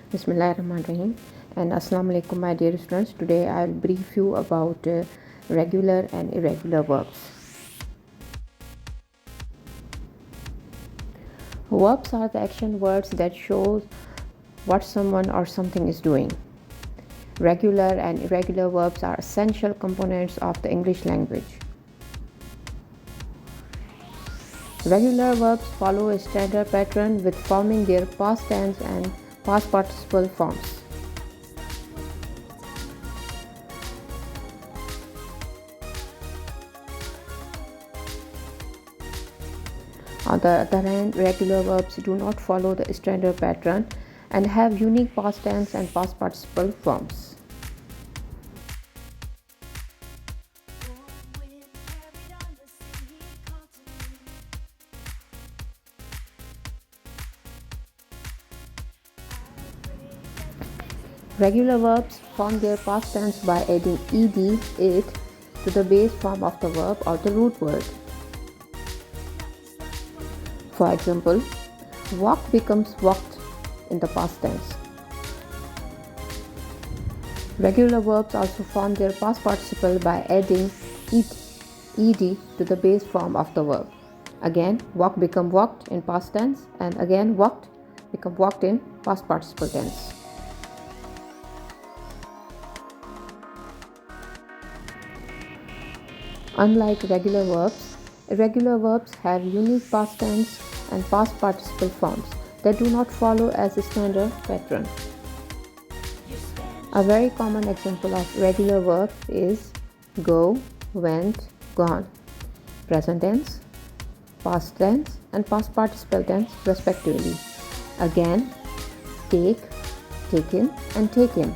Bismillahirrahmanirrahim and Assalamu alaikum my dear students. Today I will brief you about regular and irregular verbs. Verbs are the action words that show what someone or something is doing. Regular and irregular verbs are essential components of the English language. Regular verbs follow a standard pattern with forming their past tense and past participle forms. On the other hand, regular verbs do not follow the standard pattern and have unique past tense and past participle forms. Regular verbs form their past tense by adding ed, it, to the base form of the verb or the root word. For example, walk becomes walked in the past tense. Regular verbs also form their past participle by adding ed to the base form of the verb. Again, walk become walked in past tense, and again walked become walked in past participle tense. Unlike regular verbs, irregular verbs have unique past tense and past participle forms that do not follow as a standard pattern. A very common example of regular verb is go, went, gone, present tense, past tense, and past participle tense respectively. Again, take, taken, and taken.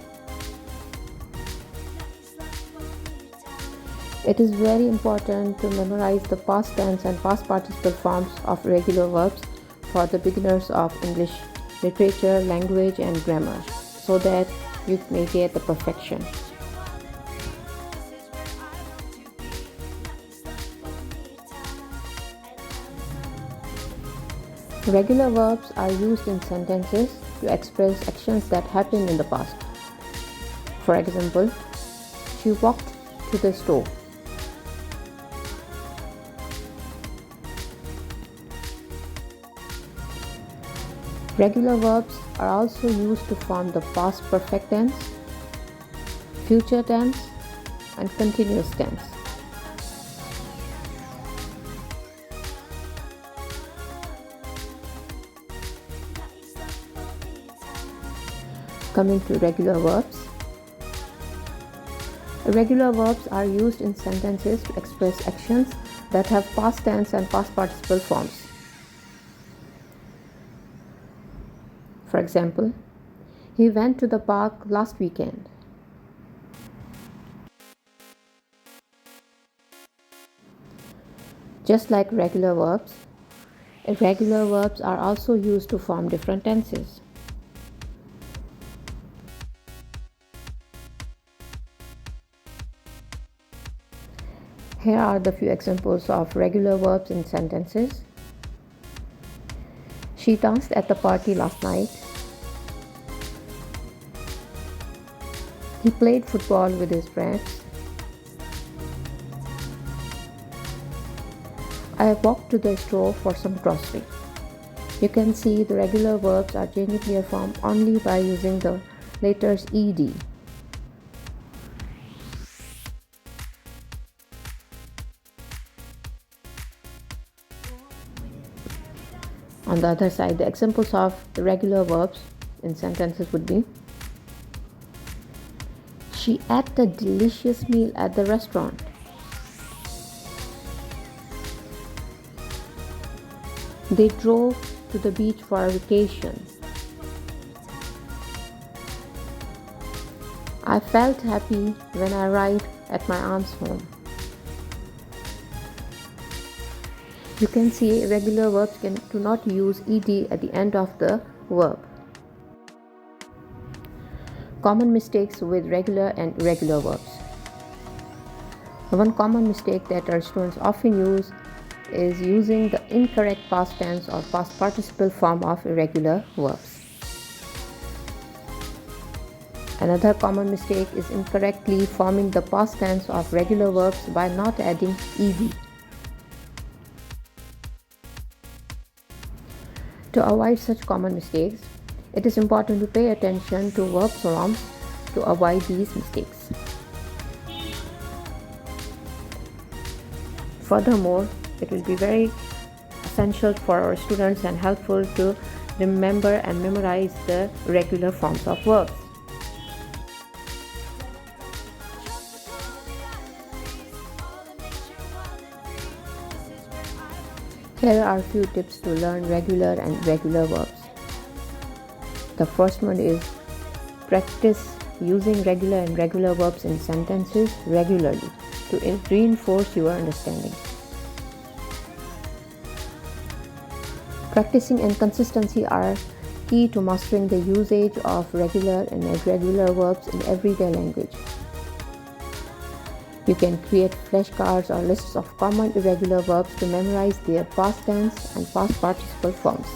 It is very important to memorize the past tense and past participle forms of irregular verbs for the beginners of English literature, language, and grammar so that you may get the perfection. Regular verbs are used in sentences to express actions that happened in the past. For example, she walked to the store. Regular verbs are also used to form the past perfect tense, future tense, and continuous tense. Coming to regular verbs. Irregular verbs are used in sentences to express actions that have past tense and past participle forms. For example, he went to the park last weekend. Just like regular verbs, irregular verbs are also used to form different tenses. Here are the few examples of regular verbs in sentences. She danced at the party last night. He played football with his friends. I walked to the store for some grocery. You can see the regular verbs are changing their form only by using the letters ed. On the other side, the examples of the regular verbs in sentences would be: she ate a delicious meal at the restaurant. They drove to the beach for a vacation. I felt happy when I arrived at my aunt's home. You can see irregular verbs do not use ed at the end of the verb. Common mistakes with regular and irregular verbs. One common mistake that our students often use is using the incorrect past tense or past participle form of irregular verbs. Another common mistake is incorrectly forming the past tense of regular verbs by not adding ed. To avoid such common mistakes, it is important to pay attention to verb forms to avoid these mistakes. Furthermore, it will be very essential for our students and helpful to remember and memorize the regular forms of verbs. Here are a few tips to learn regular and irregular verbs. The first one is practice using regular and irregular verbs in sentences regularly to reinforce your understanding. Practicing and consistency are key to mastering the usage of regular and irregular verbs in everyday language. You can create flashcards or lists of common irregular verbs to memorize their past tense and past participle forms.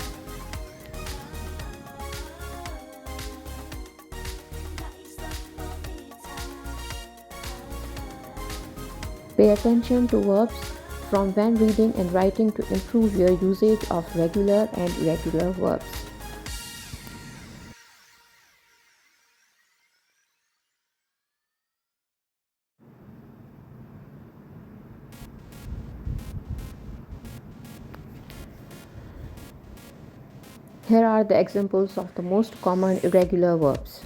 Pay attention to verbs from when reading and writing to improve your usage of regular and irregular verbs. Here are the examples of the most common irregular verbs.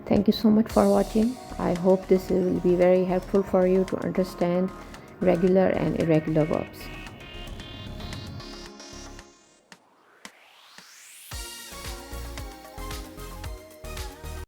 Thank you so much for watching. I hope this will be very helpful for you to understand regular and irregular verbs.